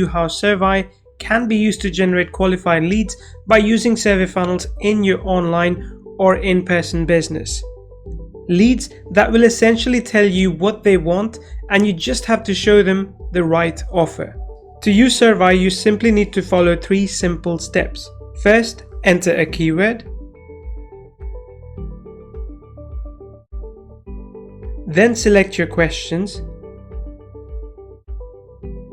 you how SurvAI can be used to generate qualified leads by using survey funnels in your online or in-person business. Leads that will essentially tell you what they want, and you just have to show them the right offer. To use SurvAI, you simply need to follow 3 simple steps. First, enter a keyword. Then select your questions.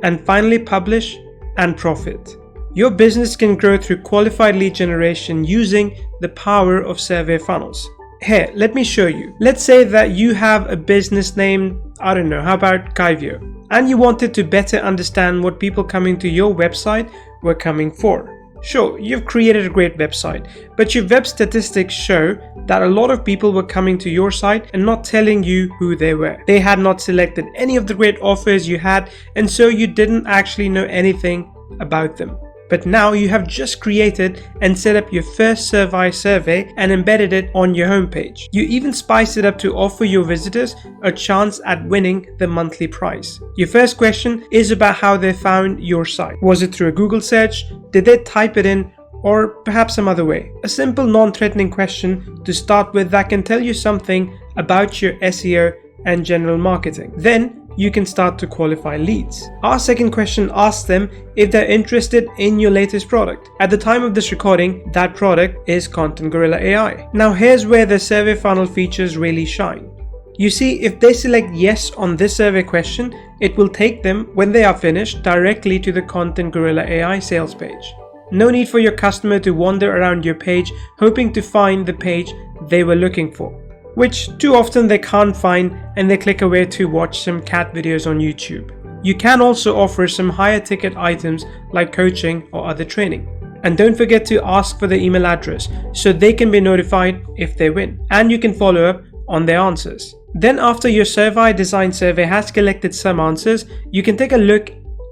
And finally, publish and profit. Your business can grow through qualified lead generation using the power of survey funnels. Here, let me show you. Let's say that you have a business named, I don't know, how about Kaivyo? And you wanted to better understand what people coming to your website were coming for. Sure, you've created a great website, but your web statistics show that a lot of people were coming to your site and not telling you who they were. They had not selected any of the great offers you had, and so you didn't actually know anything about them. But now you have just created and set up your first SurvAI survey and embedded it on your homepage. You even spiced it up to offer your visitors a chance at winning the monthly prize. Your first question is about how they found your site. Was it through a Google search? Did they type it in? Or perhaps some other way? A simple non-threatening question to start with that can tell you something about your SEO and general marketing. Then you can start to qualify leads. Our second question asks them if they're interested in your latest product. At the time of this recording, that product is Content Gorilla AI. Now here's where the survey funnel features really shine. You see, if they select yes on this survey question, it will take them, when they are finished, directly to the Content Gorilla AI sales page. No need for your customer to wander around your page hoping to find the page they were looking for, which too often they can't find, and they click away to watch some cat videos on YouTube. You can also offer some higher ticket items like coaching or other training. And don't forget to ask for the email address so they can be notified if they win, and you can follow up on their answers. Then after your SurvAI design survey has collected some answers, you can take a look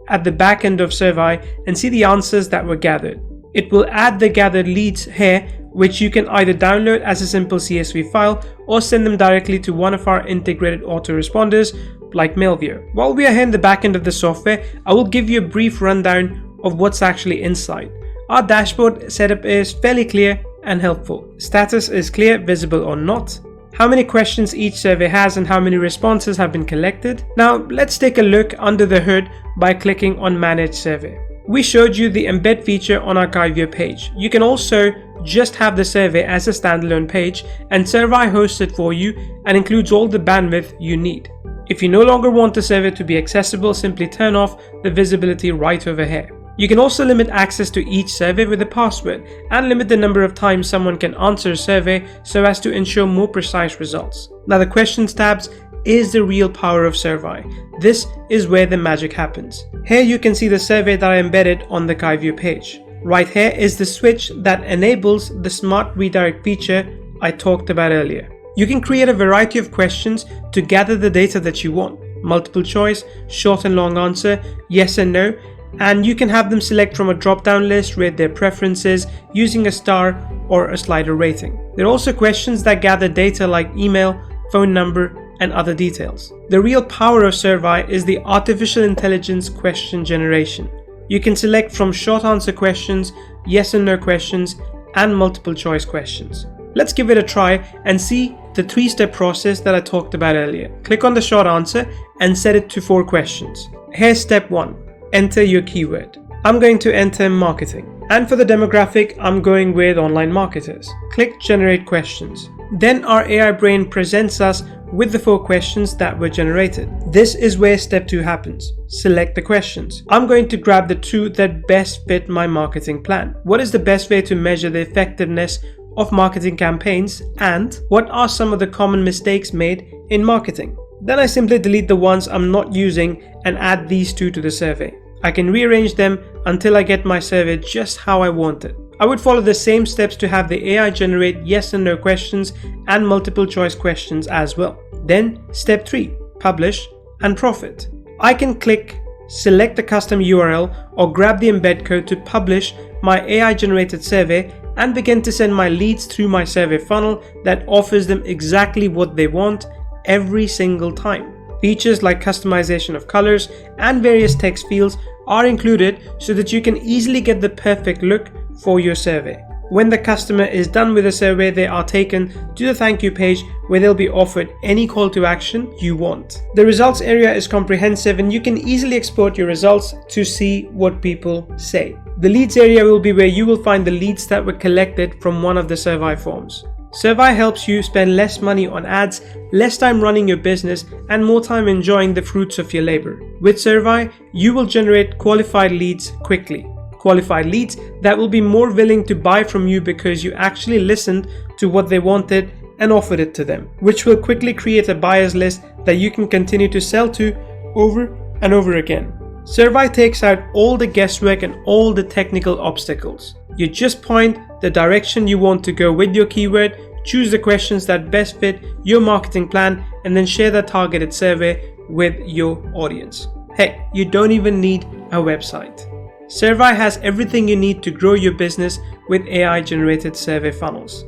at the back end of SurvAI and see the answers that were gathered. It will add the gathered leads here, which you can either download as a simple CSV file or send them directly to one of our integrated autoresponders like Mailview. While we are here in the back end of the software, I will give you a brief rundown of what's actually inside. Our dashboard setup is fairly clear and helpful. Status is clear, visible or not. How many questions each survey has and how many responses have been collected. Now let's take a look under the hood by clicking on Manage Survey. We showed you the embed feature on our Kaivyo page. You can also just have the survey as a standalone page, and SurvAI hosts it for you and includes all the bandwidth you need. If you no longer want the survey to be accessible, simply turn off the visibility right over here. You can also limit access to each survey with a password and limit the number of times someone can answer a survey so as to ensure more precise results. Now the questions tabs is the real power of SurvAI. This is where the magic happens. Here you can see the survey that I embedded on the Kaivyo page. Right here is the switch that enables the smart redirect feature I talked about earlier. You can create a variety of questions to gather the data that you want. Multiple choice, short and long answer, yes and no, and you can have them select from a drop-down list, rate their preferences using a star or a slider rating. There are also questions that gather data like email, phone number, and other details. The real power of SurvAI is the artificial intelligence question generation. You can select from short answer questions, yes and no questions, and multiple choice questions. Let's give it a try and see the 3-step process that I talked about earlier. Click on the short answer and set it to 4 questions. Here's step 1. Enter your keyword. I'm going to enter marketing. And for the demographic, I'm going with online marketers. Click generate questions. Then our AI brain presents us with the 4 questions that were generated. This is where step 2 happens. Select the questions. I'm going to grab the 2 that best fit my marketing plan. What is the best way to measure the effectiveness of marketing campaigns, and what are some of the common mistakes made in marketing? Then I simply delete the ones I'm not using and add these 2 to the survey. I can rearrange them until I get my survey just how I want it. I would follow the same steps to have the AI generate yes and no questions and multiple choice questions as well. Then step 3, publish and profit. I can click select a custom URL or grab the embed code to publish my AI generated survey and begin to send my leads through my survey funnel that offers them exactly what they want every single time. Features like customization of colors and various text fields are included so that you can easily get the perfect look for your survey. When the customer is done with the survey, they are taken to the thank you page where they'll be offered any call to action you want. The results area is comprehensive and you can easily export your results to see what people say. The leads area will be where you will find the leads that were collected from one of the SurvAI forms. SurvAI helps you spend less money on ads, less time running your business, and more time enjoying the fruits of your labor. With SurvAI, you will generate qualified leads quickly. Qualified leads that will be more willing to buy from you because you actually listened to what they wanted and offered it to them, which will quickly create a buyers list that you can continue to sell to over and over again. SurvAI takes out all the guesswork and all the technical obstacles. You just point the direction you want to go with your keyword, choose the questions that best fit your marketing plan, and then share that targeted survey with your audience. Heck, you don't even need a website. SurvAI has everything you need to grow your business with AI-generated survey funnels.